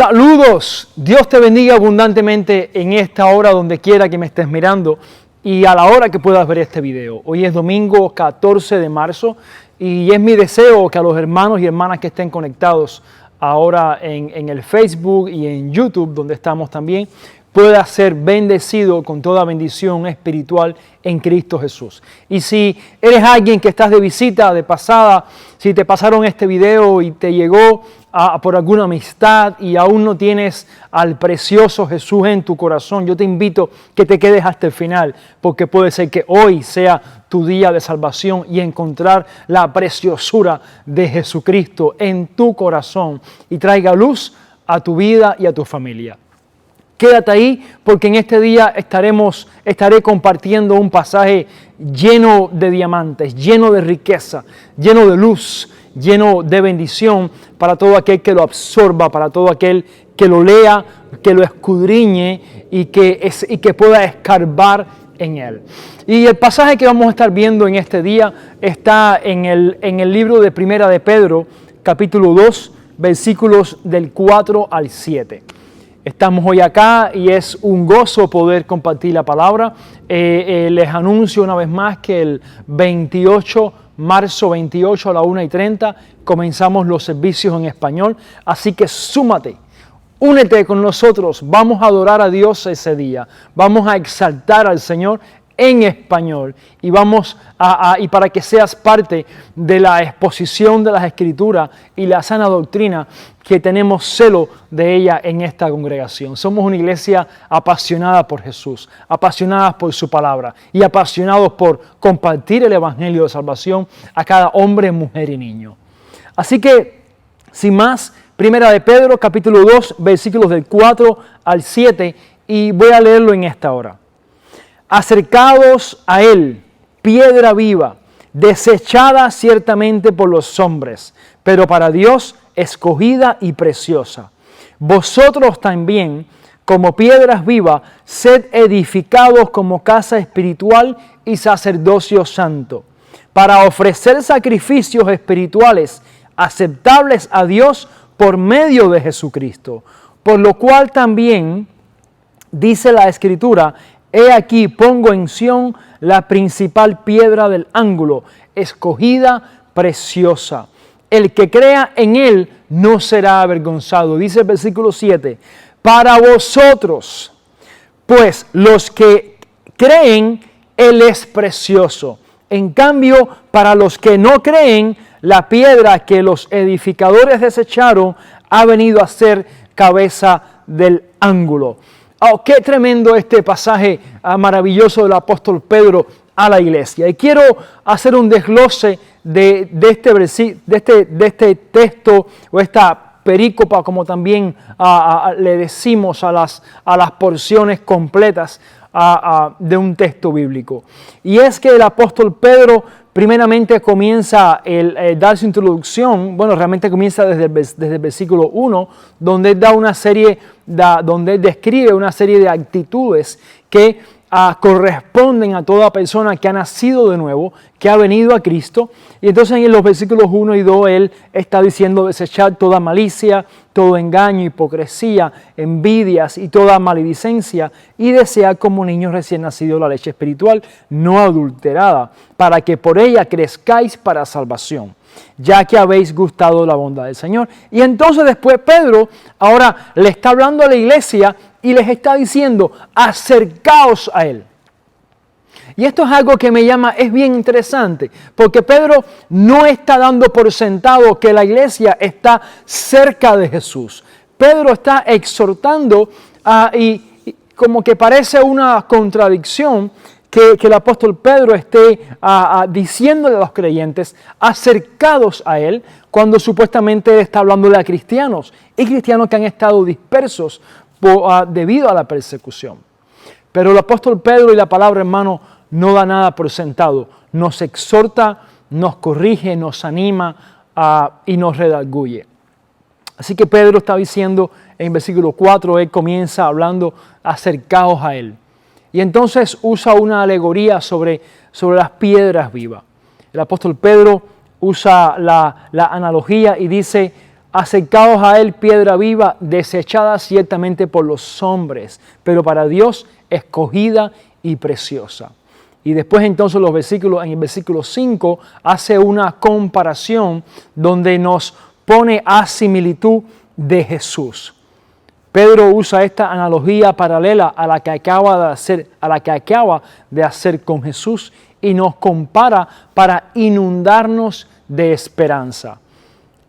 Saludos, Dios te bendiga abundantemente en esta hora donde quiera que me estés mirando y a la hora que puedas ver este video. Hoy es domingo 14 de marzo y es mi deseo que a los hermanos y hermanas que estén conectados ahora en el Facebook y en YouTube, donde estamos también, pueda ser bendecido con toda bendición espiritual en Cristo Jesús. Y si eres alguien que estás de visita, de pasada, si te pasaron este video y te llegó por alguna amistad y aún no tienes al precioso Jesús en tu corazón, yo te invito que te quedes hasta el final, porque puede ser que hoy sea tu día de salvación y encontrar la preciosura de Jesucristo en tu corazón y traiga luz a tu vida y a tu familia. Quédate ahí porque en este día estaré compartiendo un pasaje lleno de diamantes, lleno de riqueza, lleno de luz, lleno de bendición para todo aquel que lo absorba, para todo aquel que lo lea, que lo escudriñe y que pueda escarbar en él. Y el pasaje que vamos a estar viendo en este día está en el libro de Primera de Pedro, capítulo 2, versículos del 4 al 7. Estamos hoy acá y es un gozo poder compartir la palabra. Les anuncio una vez más que el marzo 28 a la 1:30 comenzamos los servicios en español. Así que súmate, únete con nosotros. Vamos a adorar a Dios ese día. Vamos a exaltar al Señor en español y y para que seas parte de la exposición de las Escrituras y la sana doctrina que tenemos celo de ella en esta congregación. Somos una iglesia apasionada por Jesús, apasionadas por su palabra y apasionados por compartir el evangelio de salvación a cada hombre, mujer y niño. Así que, sin más, Primera de Pedro, capítulo 2, versículos del 4 al 7, y voy a leerlo en esta hora. Acercaos a Él, piedra viva, desechada ciertamente por los hombres, pero para Dios escogida y preciosa. Vosotros también, como piedras vivas, sed edificados como casa espiritual y sacerdocio santo, para ofrecer sacrificios espirituales aceptables a Dios por medio de Jesucristo, por lo cual también dice la Escritura: he aquí pongo en Sión la principal piedra del ángulo, escogida, preciosa. El que crea en Él no será avergonzado. Dice el versículo 7, para vosotros, pues los que creen, Él es precioso. En cambio, para los que no creen, la piedra que los edificadores desecharon ha venido a ser cabeza del ángulo. Oh, qué tremendo este pasaje maravilloso del apóstol Pedro a la iglesia. Y quiero hacer un desglose de este texto o esta perícopa, como también le decimos a las porciones completas de un texto bíblico. Y es que el apóstol Pedro primeramente comienza dar su introducción, realmente comienza desde el versículo 1, donde donde describe una serie de actitudes que corresponden a toda persona que ha nacido de nuevo, que ha venido a Cristo. Y entonces en los versículos 1 y 2 él está diciendo desechar toda malicia, todo engaño, hipocresía, envidias y toda maledicencia, y desear como niños recién nacidos la leche espiritual no adulterada, para que por ella crezcáis para salvación, ya que habéis gustado la bondad del Señor. Y entonces después Pedro ahora le está hablando a la iglesia y les está diciendo: acercaos a Él. Y esto es algo que es bien interesante, porque Pedro no está dando por sentado que la iglesia está cerca de Jesús. Pedro está exhortando y como que parece una contradicción que el apóstol Pedro esté diciéndole a los creyentes acercados a Él, cuando supuestamente está hablándole a cristianos, y cristianos que han estado dispersos debido a la persecución. Pero el apóstol Pedro y la palabra, hermano, no da nada por sentado. Nos exhorta, nos corrige, nos anima y nos redarguye. Así que Pedro está diciendo en versículo 4, él comienza hablando: acercaos a Él. Y entonces usa una alegoría sobre las piedras vivas. El apóstol Pedro usa la analogía y dice: acercaos a él piedra viva, desechada ciertamente por los hombres, pero para Dios escogida y preciosa. Y después entonces en el versículo 5 hace una comparación donde nos pone a similitud de Jesús. Pedro usa esta analogía paralela a la que acaba de hacer con Jesús y nos compara para inundarnos de esperanza.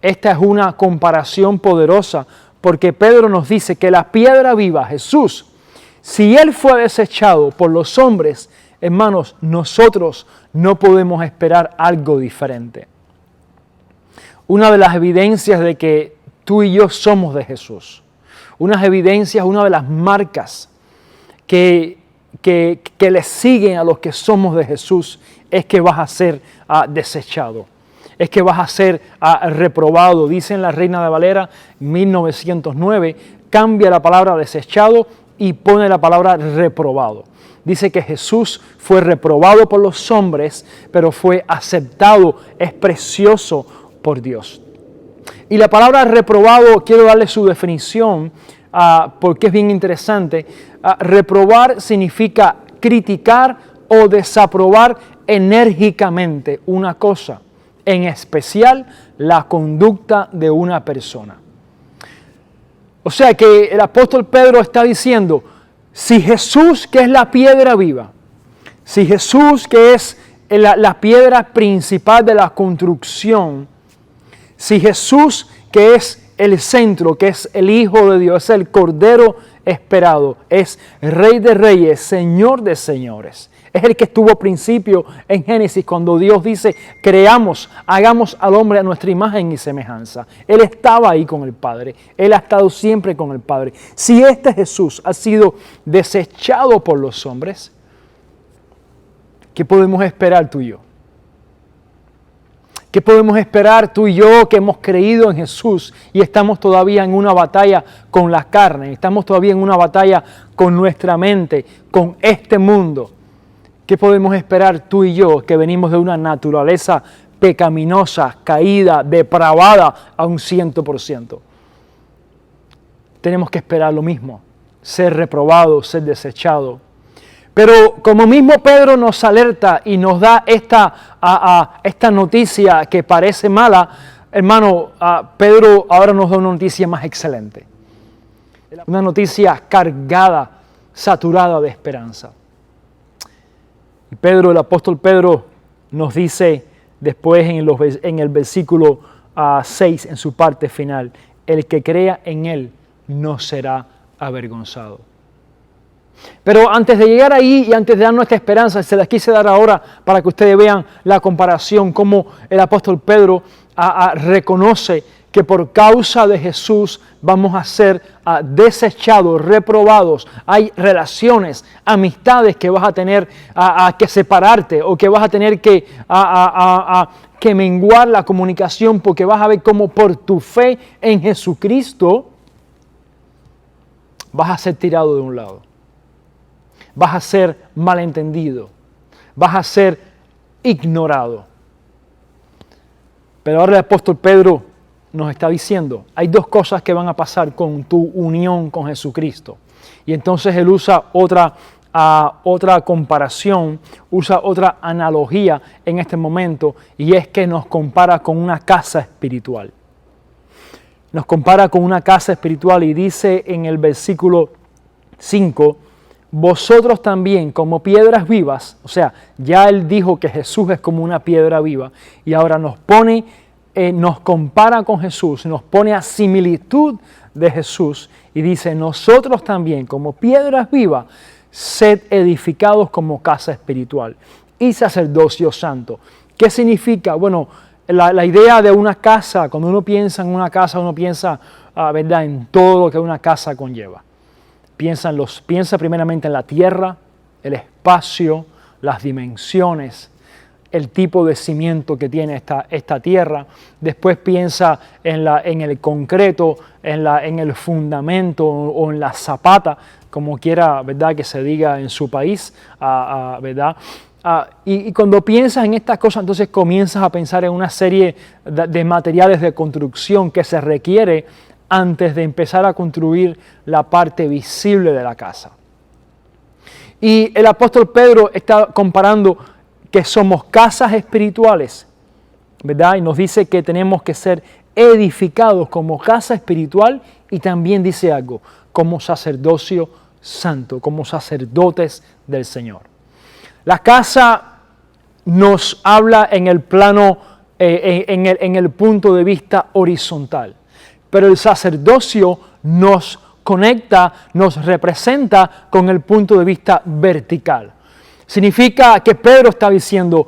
Esta es una comparación poderosa porque Pedro nos dice que la piedra viva, Jesús, si Él fue desechado por los hombres, hermanos, nosotros no podemos esperar algo diferente. Una de las evidencias de que tú y yo somos de Jesús, unas evidencias, una de las marcas que le siguen a los que somos de Jesús es que vas a ser desechado. Es que vas a ser reprobado. Dice en la Reina de Valera 1909, cambia la palabra desechado y pone la palabra reprobado. Dice que Jesús fue reprobado por los hombres, pero fue aceptado, es precioso por Dios. Y la palabra reprobado, quiero darle su definición porque es bien interesante. Reprobar significa criticar o desaprobar enérgicamente una cosa, en especial la conducta de una persona. O sea que el apóstol Pedro está diciendo, si Jesús, que es la piedra viva, si Jesús, que es la piedra principal de la construcción, si Jesús, que es el centro, que es el Hijo de Dios, es el Cordero esperado, es Rey de Reyes, Señor de Señores, es el que estuvo al principio en Génesis cuando Dios dice, hagamos al hombre a nuestra imagen y semejanza. Él estaba ahí con el Padre, Él ha estado siempre con el Padre. Si este Jesús ha sido desechado por los hombres, ¿qué podemos esperar tú y yo? ¿Qué podemos esperar tú y yo que hemos creído en Jesús y estamos todavía en una batalla con la carne, estamos todavía en una batalla con nuestra mente, con este mundo? ¿Qué podemos esperar tú y yo que venimos de una naturaleza pecaminosa, caída, depravada a un 100%? Tenemos que esperar lo mismo, ser reprobado, ser desechado. Pero como mismo Pedro nos alerta y nos da esta noticia que parece mala, hermano, Pedro ahora nos da una noticia más excelente. Una noticia cargada, saturada de esperanza. Y Pedro, el apóstol Pedro, nos dice después en el versículo 6, en su parte final, el que crea en Él no será avergonzado. Pero antes de llegar ahí y antes de dar nuestra esperanza, se las quise dar ahora para que ustedes vean la comparación, cómo el apóstol Pedro reconoce que por causa de Jesús vamos a ser desechados, reprobados. Hay relaciones, amistades que vas a tener que separarte o que vas a tener que menguar la comunicación porque vas a ver cómo por tu fe en Jesucristo vas a ser tirado de un lado. Vas a ser malentendido, vas a ser ignorado. Pero ahora el apóstol Pedro nos está diciendo, hay dos cosas que van a pasar con tu unión con Jesucristo. Y entonces él usa otra comparación, usa otra analogía en este momento, y es que nos compara con una casa espiritual. Nos compara con una casa espiritual y dice en el versículo 5, vosotros también como piedras vivas, o sea, ya él dijo que Jesús es como una piedra viva y ahora nos compara con Jesús, nos pone a similitud de Jesús y dice, nosotros también como piedras vivas, sed edificados como casa espiritual y sacerdocio santo. ¿Qué significa? Bueno, la idea de una casa, cuando uno piensa en una casa, uno piensa, ¿verdad?, en todo lo que una casa conlleva. Piensa primeramente en la tierra, el espacio, las dimensiones, el tipo de cimiento que tiene esta tierra. Después piensa en el concreto, en el fundamento o en la zapata, como quiera, ¿verdad?, que se diga en su país, ¿verdad? Y cuando piensas en estas cosas, entonces comienzas a pensar en una serie de materiales de construcción que se requiere antes de empezar a construir la parte visible de la casa. Y el apóstol Pedro está comparando que somos casas espirituales, ¿verdad? Y nos dice que tenemos que ser edificados como casa espiritual y también dice algo, como sacerdocio santo, como sacerdotes del Señor. La casa nos habla en el plano, en el punto de vista horizontal, pero el sacerdocio nos conecta, nos representa con el punto de vista vertical. Significa que Pedro está diciendo,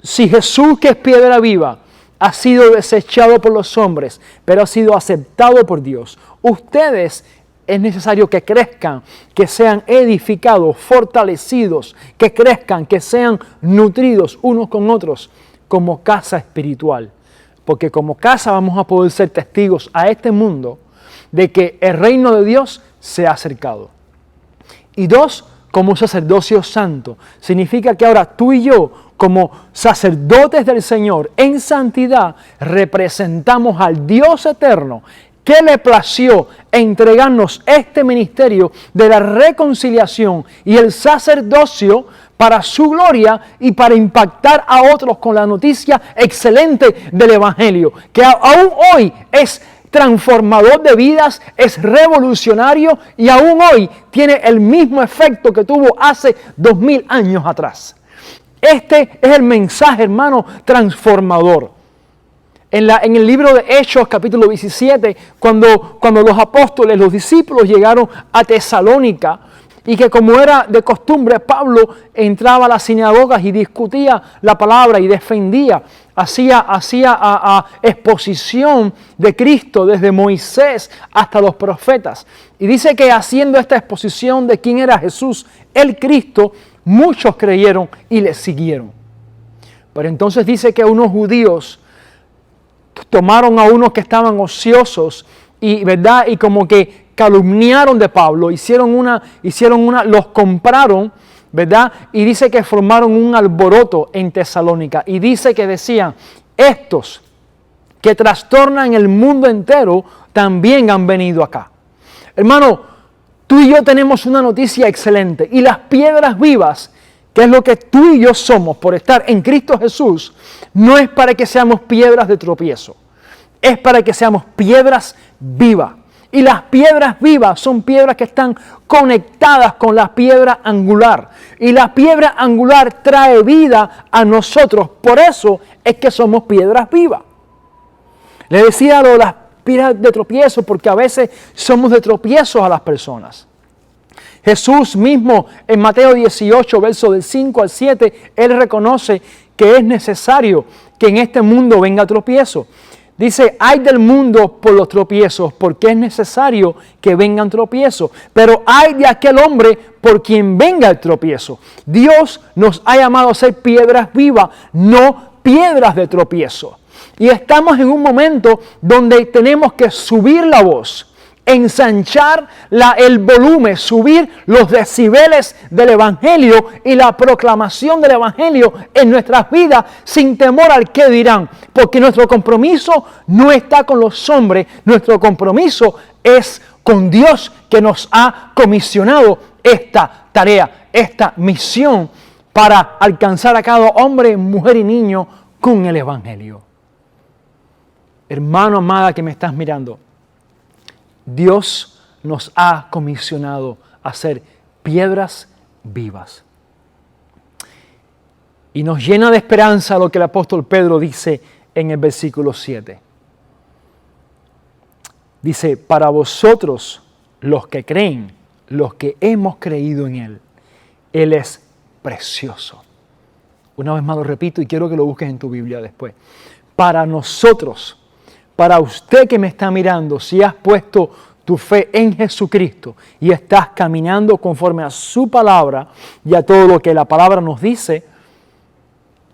si Jesús, que es piedra viva, ha sido desechado por los hombres, pero ha sido aceptado por Dios, ustedes es necesario que crezcan, que sean edificados, fortalecidos, que crezcan, que sean nutridos unos con otros como casa espiritual. Porque como casa vamos a poder ser testigos a este mundo de que el reino de Dios se ha acercado. Y dos, como sacerdocio santo. Significa que ahora tú y yo, como sacerdotes del Señor en santidad, representamos al Dios eterno que le plació entregarnos este ministerio de la reconciliación y el sacerdocio para su gloria y para impactar a otros con la noticia excelente del Evangelio, que aún hoy es transformador de vidas, es revolucionario y aún hoy tiene el mismo efecto que tuvo hace 2000 años atrás. Este es el mensaje, hermano, transformador. En el libro de Hechos, capítulo 17, cuando los apóstoles, los discípulos llegaron a Tesalónica, y que como era de costumbre, Pablo entraba a las sinagogas y discutía la palabra y defendía, hacía exposición de Cristo desde Moisés hasta los profetas. Y dice que haciendo esta exposición de quién era Jesús, el Cristo, muchos creyeron y le siguieron. Pero entonces dice que unos judíos tomaron a unos que estaban ociosos y, ¿verdad? Y como que calumniaron de Pablo, los compraron, ¿verdad? Y dice que formaron un alboroto en Tesalónica. Y dice que decían, estos que trastornan el mundo entero también han venido acá. Hermano, tú y yo tenemos una noticia excelente. Y las piedras vivas, que es lo que tú y yo somos por estar en Cristo Jesús, no es para que seamos piedras de tropiezo. Es para que seamos piedras vivas. Y las piedras vivas son piedras que están conectadas con la piedra angular. Y la piedra angular trae vida a nosotros. Por eso es que somos piedras vivas. Le decía lo de las piedras de tropiezo porque a veces somos de tropiezos a las personas. Jesús mismo en Mateo 18, versos del 5 al 7, Él reconoce que es necesario que en este mundo venga tropiezo. Dice, ay del mundo por los tropiezos, porque es necesario que vengan tropiezos. Pero ay de aquel hombre por quien venga el tropiezo. Dios nos ha llamado a ser piedras vivas, no piedras de tropiezo. Y estamos en un momento donde tenemos que subir la voz, ensanchar el volumen, subir los decibeles del Evangelio y la proclamación del Evangelio en nuestras vidas sin temor al qué dirán, porque nuestro compromiso no está con los hombres, nuestro compromiso es con Dios que nos ha comisionado esta tarea, esta misión para alcanzar a cada hombre, mujer y niño con el Evangelio. Hermano, amada que me estás mirando, Dios nos ha comisionado a ser piedras vivas. Y nos llena de esperanza lo que el apóstol Pedro dice en el versículo 7. Dice, para vosotros los que creen, los que hemos creído en Él, Él es precioso. Una vez más lo repito y quiero que lo busques en tu Biblia después. Para nosotros, para usted que me está mirando, si has puesto tu fe en Jesucristo y estás caminando conforme a su palabra y a todo lo que la palabra nos dice,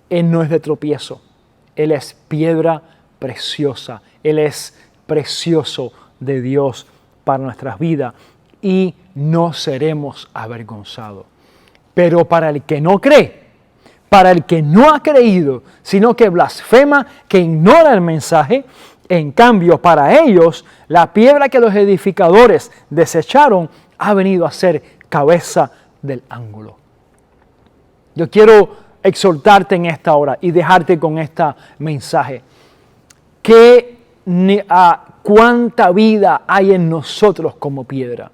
Él no es de tropiezo. Él es piedra preciosa. Él es precioso de Dios para nuestras vidas y no seremos avergonzados. Pero para el que no cree, para el que no ha creído, sino que blasfema, que ignora el mensaje. En cambio, para ellos, la piedra que los edificadores desecharon ha venido a ser cabeza del ángulo. Yo quiero exhortarte en esta hora y dejarte con este mensaje. ¿Cuánta vida hay en nosotros como piedra?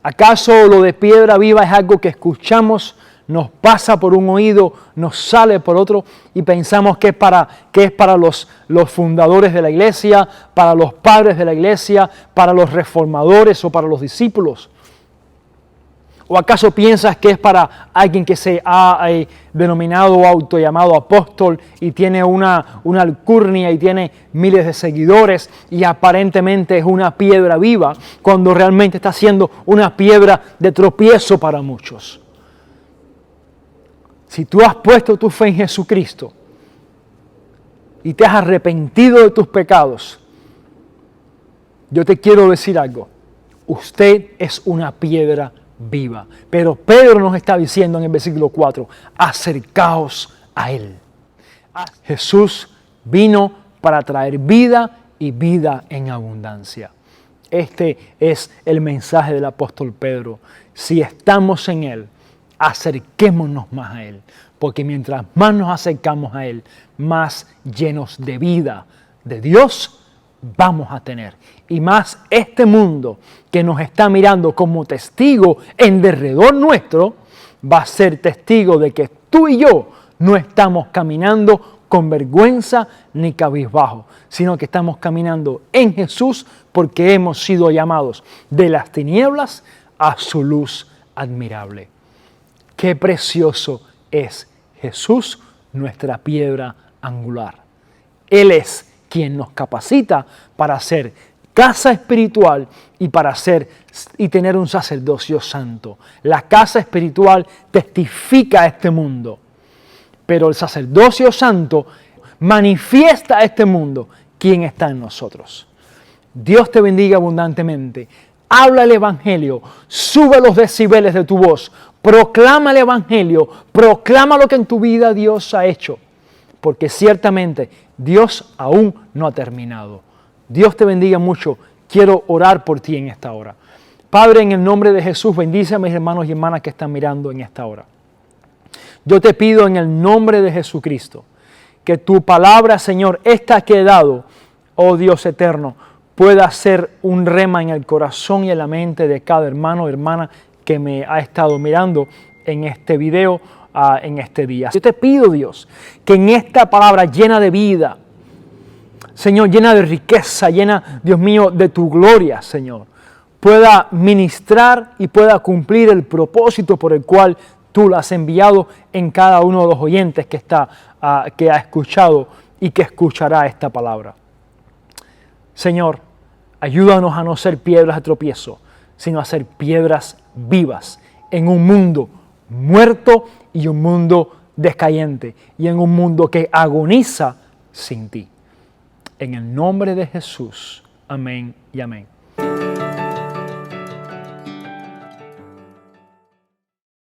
¿Acaso lo de piedra viva es algo que escuchamos, nos pasa por un oído, nos sale por otro y pensamos que es para los fundadores de la iglesia, para los padres de la iglesia, para los reformadores o para los discípulos? ¿O acaso piensas que es para alguien que se ha denominado o autollamado apóstol y tiene una alcurnia y tiene miles de seguidores y aparentemente es una piedra viva, cuando realmente está siendo una piedra de tropiezo para muchos? Si tú has puesto tu fe en Jesucristo y te has arrepentido de tus pecados, yo te quiero decir algo. Usted es una piedra viva. Pero Pedro nos está diciendo en el versículo 4, acercaos a Él. Jesús vino para traer vida y vida en abundancia. Este es el mensaje del apóstol Pedro. Si estamos en Él, acerquémonos más a Él. Porque mientras más nos acercamos a Él, más llenos de vida de Dios vamos a tener. Y más este mundo que nos está mirando como testigo en derredor nuestro, va a ser testigo de que tú y yo no estamos caminando con vergüenza ni cabizbajo, sino que estamos caminando en Jesús porque hemos sido llamados de las tinieblas a su luz admirable. Qué precioso es Jesús, nuestra piedra angular. Él es quien nos capacita para ser casa espiritual y tener un sacerdocio santo. La casa espiritual testifica a este mundo, pero el sacerdocio santo manifiesta a este mundo quién está en nosotros. Dios te bendiga abundantemente. Habla el Evangelio, sube los decibeles de tu voz, proclama el Evangelio, proclama lo que en tu vida Dios ha hecho, porque ciertamente Dios aún no ha terminado. Dios te bendiga mucho. Quiero orar por ti en esta hora. Padre, en el nombre de Jesús, bendice a mis hermanos y hermanas que están mirando en esta hora. Yo te pido en el nombre de Jesucristo que tu palabra, Señor, esta que he dado, oh Dios eterno, pueda ser un rema en el corazón y en la mente de cada hermano o hermana que me ha estado mirando en este video, en este día. Yo te pido, Dios, que en esta palabra llena de vida, Señor, llena de riqueza, llena, Dios mío, de tu gloria, Señor, pueda ministrar y pueda cumplir el propósito por el cual tú lo has enviado en cada uno de los oyentes que ha escuchado y que escuchará esta palabra. Señor, ayúdanos a no ser piedras de tropiezo, sino a ser piedras vivas en un mundo muerto y un mundo descayente y en un mundo que agoniza sin ti. En el nombre de Jesús. Amén y amén.